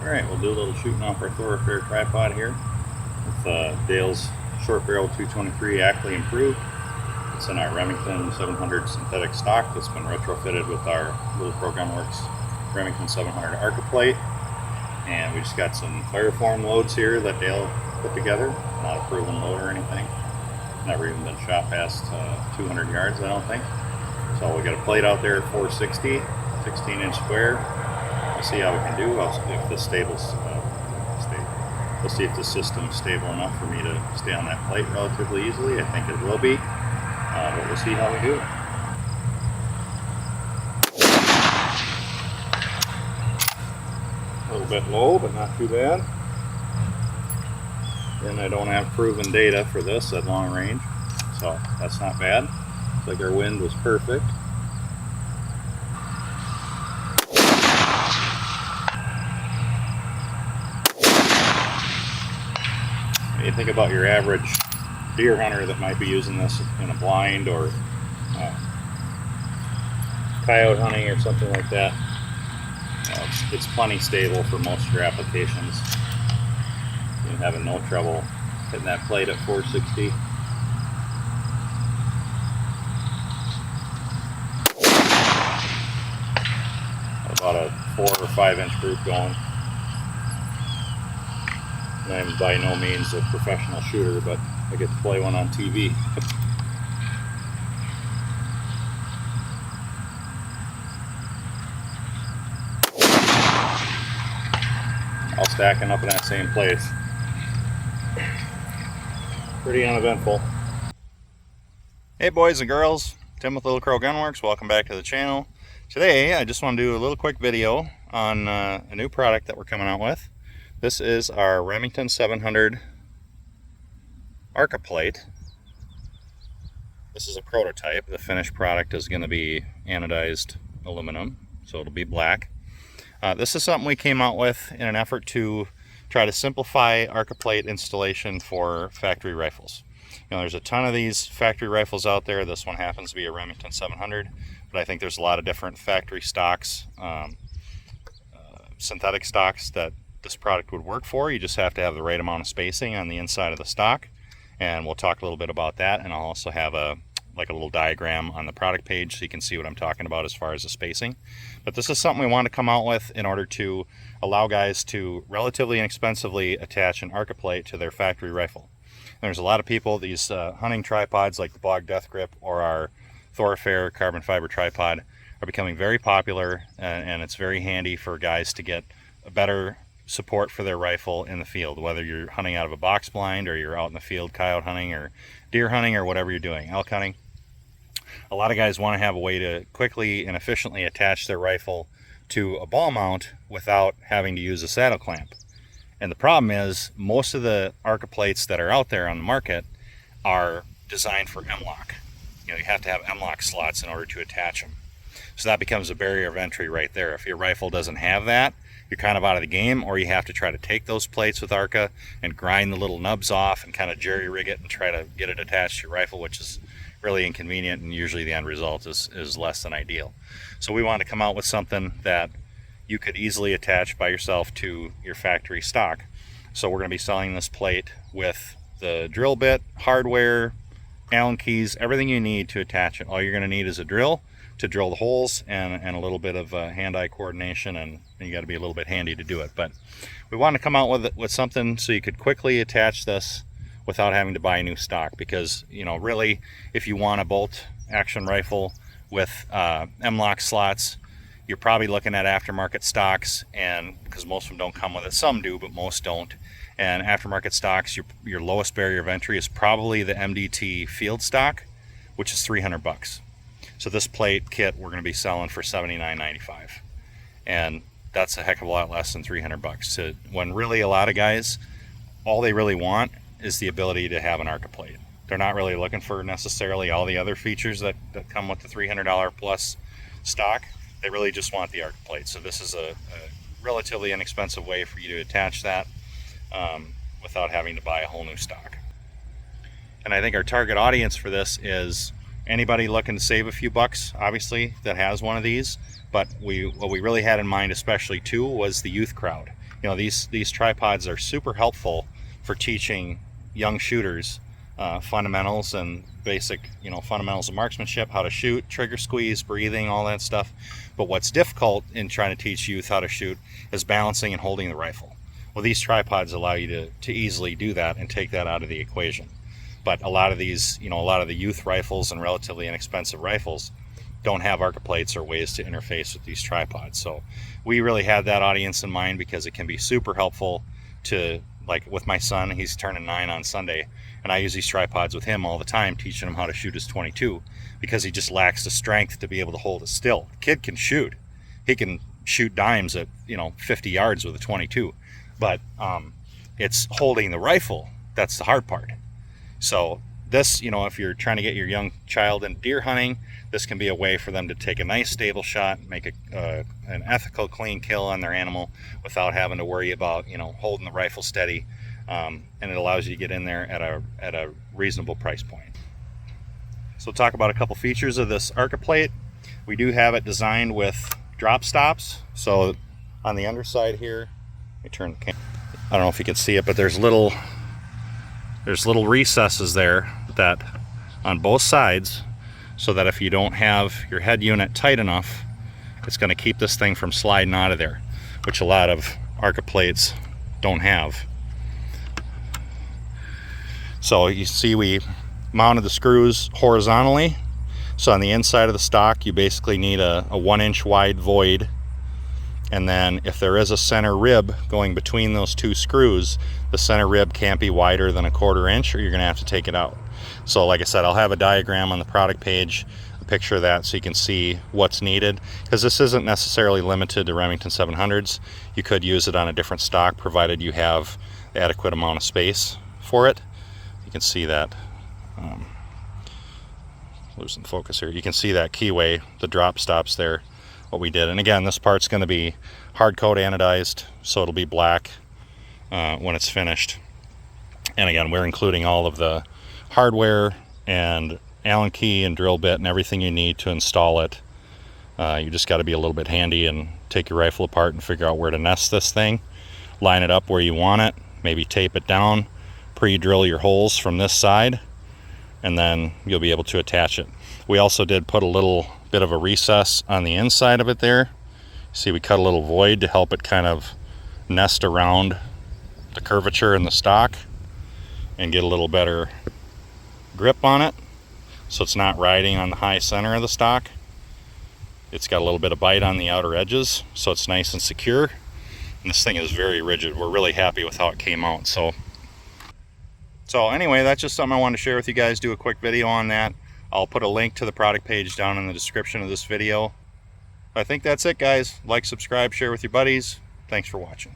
Alright, we'll do a little shooting off our thoroughfare tripod here with Dale's short barrel 223 Ackley improved. It's in our Remington 700 synthetic stock that's been retrofitted with our little Gunworks Remington 700 ARCA Plate. And we just got some fireform loads here that Dale put together. Not a proven load or anything. Never even been shot past 200 yards, I don't think. So we got a plate out there at 460, 16-inch square. We'll see how we can do. If the we'll see if the system's stable enough for me to stay on that plate relatively easily. I think it will be, but we'll see how we do. A little bit low, but not too bad. And I don't have proven data for this at long range, so that's not bad. Looks like our wind was perfect. You think about your average deer hunter that might be using this in a blind or coyote hunting or something like that. It's plenty stable for most of your applications. You're having no trouble hitting that plate at 460. About a 4 or 5 inch group going. I'm by no means a professional shooter, but I get to play one on TV. All stacking up in that same place. Pretty uneventful. Hey boys and girls, Tim with Little Crow Gunworks. Welcome back to the channel. Today I just want to do a little quick video on a new product that we're coming out with. This is our Remington 700 ARCA Plate. This is a prototype. The finished product is going to be anodized aluminum, so it'll be black. This is something we came out with in an effort to try to simplify ARCA Plate installation for factory rifles. You know, there's a ton of these factory rifles out there. This one happens to be a Remington 700, but I think there's a lot of different factory stocks, synthetic stocks that this product would work for. You just have to have the right amount of spacing on the inside of the stock, and we'll talk a little bit about that. And I'll also have a little diagram on the product page so you can see what I'm talking about as far as the spacing. But this is something we want to come out with in order to allow guys to relatively inexpensively attach an ARCA Plate to their factory rifle. And there's a lot of people, these hunting tripods like the Bog Death Grip or our Thoroughfare carbon fiber tripod are becoming very popular, and it's very handy for guys to get a better support for their rifle in the field, whether you're hunting out of a box blind or you're out in the field coyote hunting or deer hunting or whatever you're doing, elk hunting. A lot of guys want to have a way to quickly and efficiently attach their rifle to a ball mount without having to use a saddle clamp. And the problem is most of the ARCA Plates that are out there on the market are designed for M-LOK. You know, you have to have M-LOK slots in order to attach them. So that becomes a barrier of entry right there. If your rifle doesn't have that, you're kind of out of the game, or you have to try to take those plates with ARCA and grind the little nubs off and kind of jerry rig it and try to get it attached to your rifle, which is really inconvenient, and usually the end result is less than ideal. So we want to come out with something that you could easily attach by yourself to your factory stock. So we're going to be selling this plate with the drill bit, hardware, Allen keys, everything you need to attach it. All you're going to need is a drill to drill the holes and a little bit of hand-eye coordination, and you got to be a little bit handy to do it. But we want to come out with something so you could quickly attach this without having to buy a new stock, because, you know, really, if you want a bolt action rifle with M-LOK slots, you're probably looking at aftermarket stocks, and because most of them don't come with it. Some do, but most don't. And aftermarket stocks, your lowest barrier of entry is probably the MDT field stock, which is $300. So this plate kit we're going to be selling for $79.95, and that's a heck of a lot less than $300. So when really a lot of guys, all they really want is the ability to have an ARCA Plate. They're not really looking for necessarily all the other features that come with the $300 plus stock. They really just want the ARCA Plate. So this is a relatively inexpensive way for you to attach that without having to buy a whole new stock. And I think our target audience for this is anybody looking to save a few bucks, obviously, that has one of these. But what we really had in mind especially too was the youth crowd. you know, these tripods are super helpful for teaching young shooters fundamentals and basic, you know, fundamentals of marksmanship, how to shoot, trigger squeeze, breathing, all that stuff. But what's difficult in trying to teach youth how to shoot is balancing and holding the rifle. Well, these tripods allow you to easily do that and take that out of the equation. But a lot of these, you know, a lot of the youth rifles and relatively inexpensive rifles don't have ARCA plates or ways to interface with these tripods. So we really had that audience in mind because it can be super helpful to, like with my son, he's turning 9 on Sunday, and I use these tripods with him all the time, teaching him how to shoot his .22 because he just lacks the strength to be able to hold it still. The kid can shoot. He can shoot dimes at, you know, 50 yards with a .22, but it's holding the rifle that's the hard part. So this, you know, if you're trying to get your young child into deer hunting, this can be a way for them to take a nice stable shot, make an ethical, clean kill on their animal without having to worry about, you know, holding the rifle steady. And it allows you to get in there at a reasonable price point. So we'll talk about a couple features of this ARCA Plate. We do have it designed with drop stops. So on the underside here, let me turn the camera. I don't know if you can see it, but there's little recesses there that on both sides, so that if you don't have your head unit tight enough, it's going to keep this thing from sliding out of there, which a lot of ARCA plates don't have. So you see we mounted the screws horizontally. So on the inside of the stock, you basically need a 1-inch wide void. And then if there is a center rib going between those two screws, the center rib can't be wider than a 1/4 inch or you're gonna have to take it out. So like I said, I'll have a diagram on the product page, a picture of that so you can see what's needed, because this isn't necessarily limited to Remington 700s. You could use it on a different stock provided you have the adequate amount of space for it. You can see that, losing focus here. You can see that keyway, the drop stops there, what we did. And again, this part's going to be hard coat anodized, so it'll be black when it's finished. And again, we're including all of the hardware and Allen key and drill bit and everything you need to install it. You just got to be a little bit handy and take your rifle apart and figure out where to nest this thing, line it up where you want it, maybe tape it down, pre-drill your holes from this side, and then you'll be able to attach it. We also did put a little bit of a recess on the inside of it there. See, we cut a little void to help it kind of nest around the curvature in the stock and get a little better grip on it, so it's not riding on the high center of the stock. It's got a little bit of bite on the outer edges, so it's nice and secure. And this thing is very rigid. We're really happy with how it came out. So anyway, that's just something I wanted to share with you guys, do a quick video on that. I'll put a link to the product page down in the description of this video. I think that's it, guys. Like, subscribe, share with your buddies. Thanks for watching.